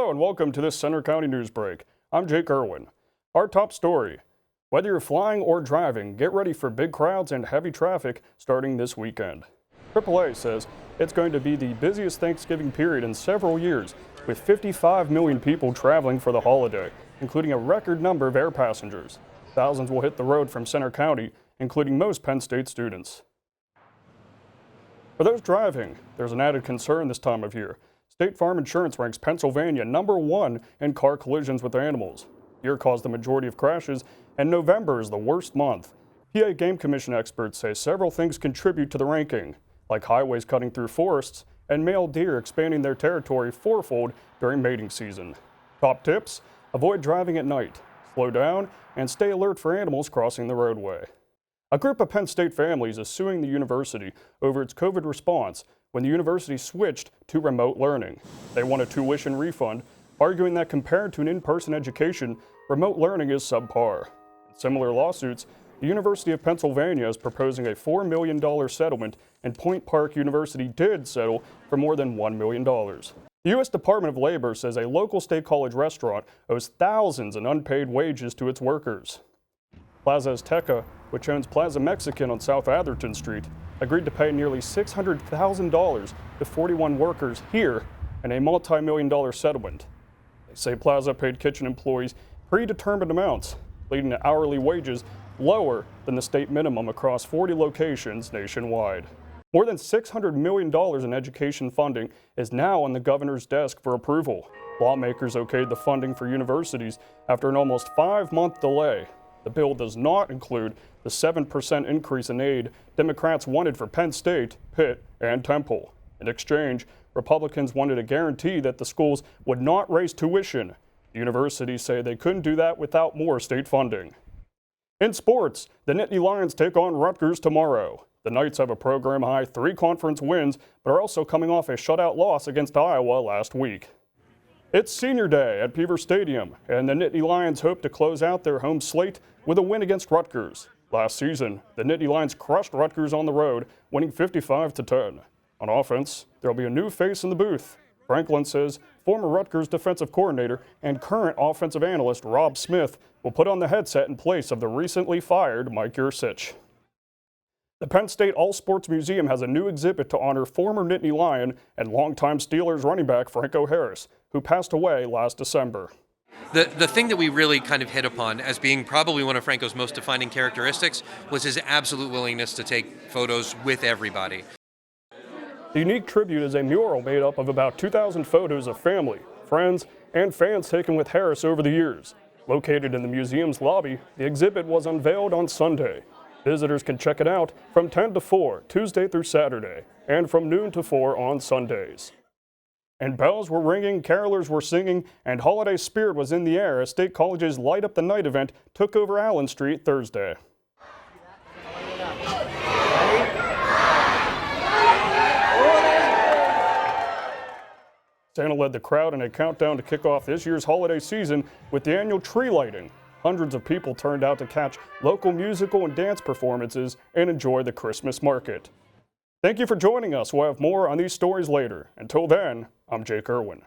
Hello and welcome to this Center County News Break. I'm Jake Irwin. Our top story. Whether you're flying or driving, get ready for big crowds and heavy traffic starting this weekend. AAA says it's going to be the busiest Thanksgiving period in several years, with 55 million people traveling for the holiday, including a record number of air passengers. Thousands will hit the road from Center County, including most Penn State students. For those driving, there's an added concern this time of year. State Farm Insurance ranks Pennsylvania #1 in car collisions with animals. The year caused the majority of crashes, and November is the worst month. PA Game Commission experts say several things contribute to the ranking, like highways cutting through forests and male deer expanding their territory fourfold during mating season. Top tips: avoid driving at night, slow down, and stay alert for animals crossing the roadway. A group of Penn State families is suing the university over its COVID response when the university switched to remote learning. They want a tuition refund, arguing that compared to an in-person education, remote learning is subpar. In similar lawsuits, the University of Pennsylvania is proposing a $4 million settlement, and Point Park University did settle for more than $1 million. The U.S. Department of Labor says a local State College restaurant owes thousands in unpaid wages to its workers. Plaza Azteca, which owns Plaza Mexican on South Atherton Street, agreed to pay nearly $600,000 to 41 workers here in a multi-million-dollar settlement. They say Plaza paid kitchen employees predetermined amounts, leading to hourly wages lower than the state minimum across 40 locations nationwide. More than $600 million in education funding is now on the governor's desk for approval. Lawmakers okayed the funding for universities after an almost 5-month delay. The bill does not include the 7% increase in aid Democrats wanted for Penn State, Pitt, and Temple. In exchange, Republicans wanted a guarantee that the schools would not raise tuition. The universities say they couldn't do that without more state funding. In sports, the Nittany Lions take on Rutgers tomorrow. The Knights have a program-high 3 conference wins, but are also coming off a shutout loss against Iowa last week. It's senior day at Beaver Stadium, and the Nittany Lions hope to close out their home slate with a win against Rutgers. Last season, the Nittany Lions crushed Rutgers on the road, winning 55-10. On offense, there'll be a new face in the booth. Franklin says former Rutgers defensive coordinator and current offensive analyst Rob Smith will put on the headset in place of the recently fired Mike Yurcich. The Penn State All Sports Museum has a new exhibit to honor former Nittany Lion and longtime Steelers running back Franco Harris, who passed away last December. The thing that we really kind of hit upon as being probably one of Franco's most defining characteristics was his absolute willingness to take photos with everybody. The unique tribute is a mural made up of about 2,000 photos of family, friends, and fans taken with Harris over the years. Located in the museum's lobby, the exhibit was unveiled on Sunday. Visitors can check it out from 10 to 4, Tuesday through Saturday, and from noon to 4 on Sundays. And bells were ringing, carolers were singing, and holiday spirit was in the air as State College's Light Up the Night event took over Allen Street Thursday. Santa led the crowd in a countdown to kick off this year's holiday season with the annual tree lighting. Hundreds of people turned out to catch local musical and dance performances and enjoy the Christmas market. Thank you for joining us. We'll have more on these stories later. Until then, I'm Jake Irwin.